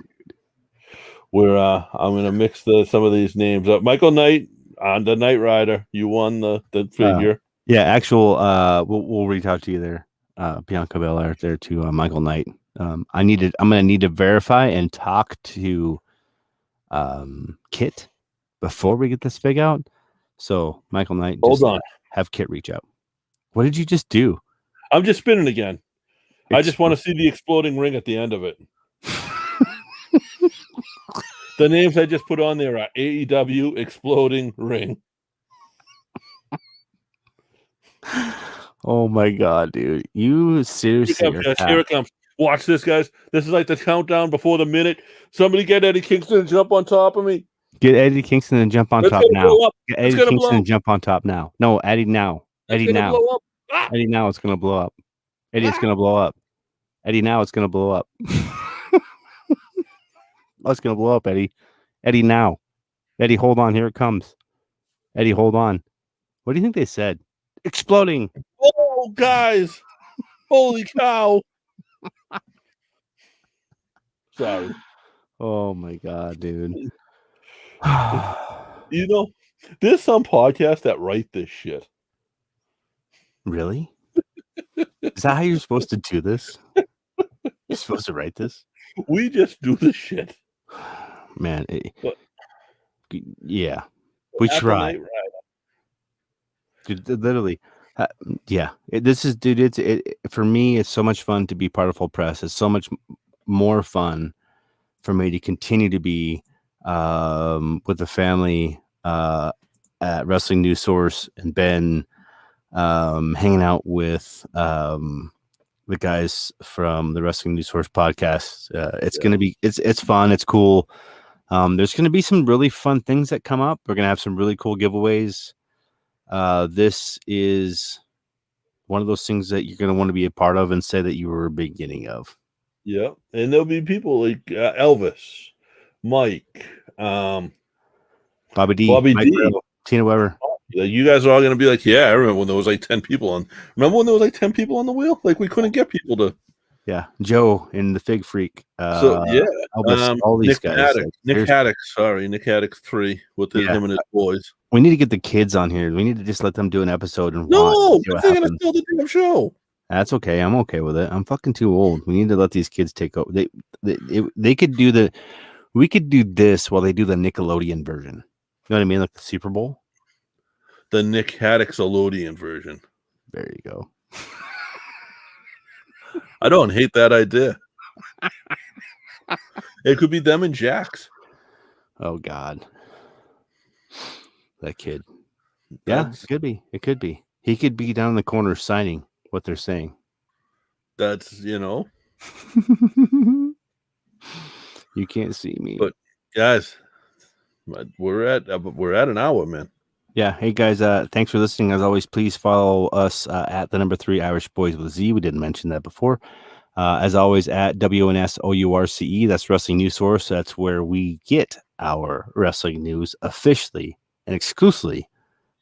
Where I'm gonna mix some of these names up. Michael Knight on the Knight Rider. You won the figure.
We'll reach out to you there. Bianca Belair there to Michael Knight. I'm gonna need to verify and talk to Kit before we get this fig out. So Michael Knight,
hold on.
Have Kit reach out. What did you just do?
I'm just spinning again. I just want to see the exploding ring at the end of it. The names I just put on there are AEW Exploding Ring.
Oh my god, dude. You seriously
Here it comes. Watch this, guys. This is like the countdown before the minute. Somebody get Eddie Kingston and jump on top of me.
Get Eddie Kingston and jump on top now. Get Eddie Kingston and jump on top now. No, Eddie now. Eddie now. Eddie now, it's gonna blow up. Eddie, it's gonna blow up. Eddie now, it's gonna blow up. Oh, it's gonna blow up, Eddie. Eddie now. Eddie, hold on. Here it comes. Eddie, hold on. What do you think they said? Exploding.
Oh, guys. Holy cow. Sorry.
Oh my god, dude.
There's some podcasts that write this shit.
Really? Is that how you're supposed to do this? You're supposed to write this?
We just do the shit.
Man, yeah. We try. Dude, literally. Yeah. This is, dude, for me, it's so much fun to be part of Full Press. It's so much more fun for me to continue to be with the family at Wrestling News Source and Ben, hanging out with the guys from the Wrestling News Source podcast. It's gonna be it's fun, it's cool. There's gonna be some really fun things that come up. We're gonna have some really cool giveaways. This is one of those things that you're gonna want to be a part of and say that you were a beginning of.
Yeah, and there'll be people like Elvis, Mike,
Bobby D,
Mike
Tina Weber.
You guys are all going to be like, yeah, I remember when there was like 10 people on. Remember when there was like 10 people on the wheel? Like we couldn't get people to.
Yeah, Joe and the Fig Freak.
Elvis,
all these guys.
Nick Haddock 3 with him and his boys.
We need to get the kids on here. We need to just let them do an episode and
they're going to steal the damn show.
That's okay. I'm okay with it. I'm fucking too old. We need to let these kids take over. They could do we could do this while they do the Nickelodeon version. You know what I mean? Like the Super Bowl.
The Nick Haddock's Elodian version.
There you go.
I don't hate that idea. It could be them and Jax.
Oh God, that kid. Yeah, it could be. It could be. He could be down in the corner signing what they're saying.
That's, you know.
You can't see me.
But guys, we're at an hour, man.
Yeah. Hey guys, thanks for listening. As always, please follow us at the number 3 Irish Boys with Z. We didn't mention that before. As always, at WNSOURCE. That's Wrestling News Source. That's where we get our wrestling news officially and exclusively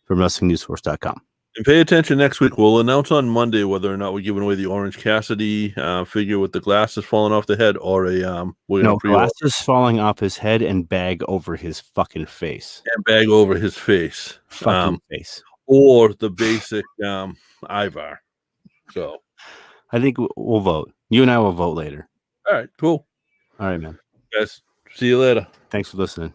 from WrestlingNewsSource.com.
And pay attention next week. We'll announce on Monday whether or not we're giving away the Orange Cassidy figure with the glasses falling off the head, or
glasses falling off his head and bag over his fucking face.
And bag over his face.
Fucking face.
Or the basic Ivar. So
I think we'll vote. You and I will vote later.
All right, cool.
All right, man.
Guys, see you later.
Thanks for listening.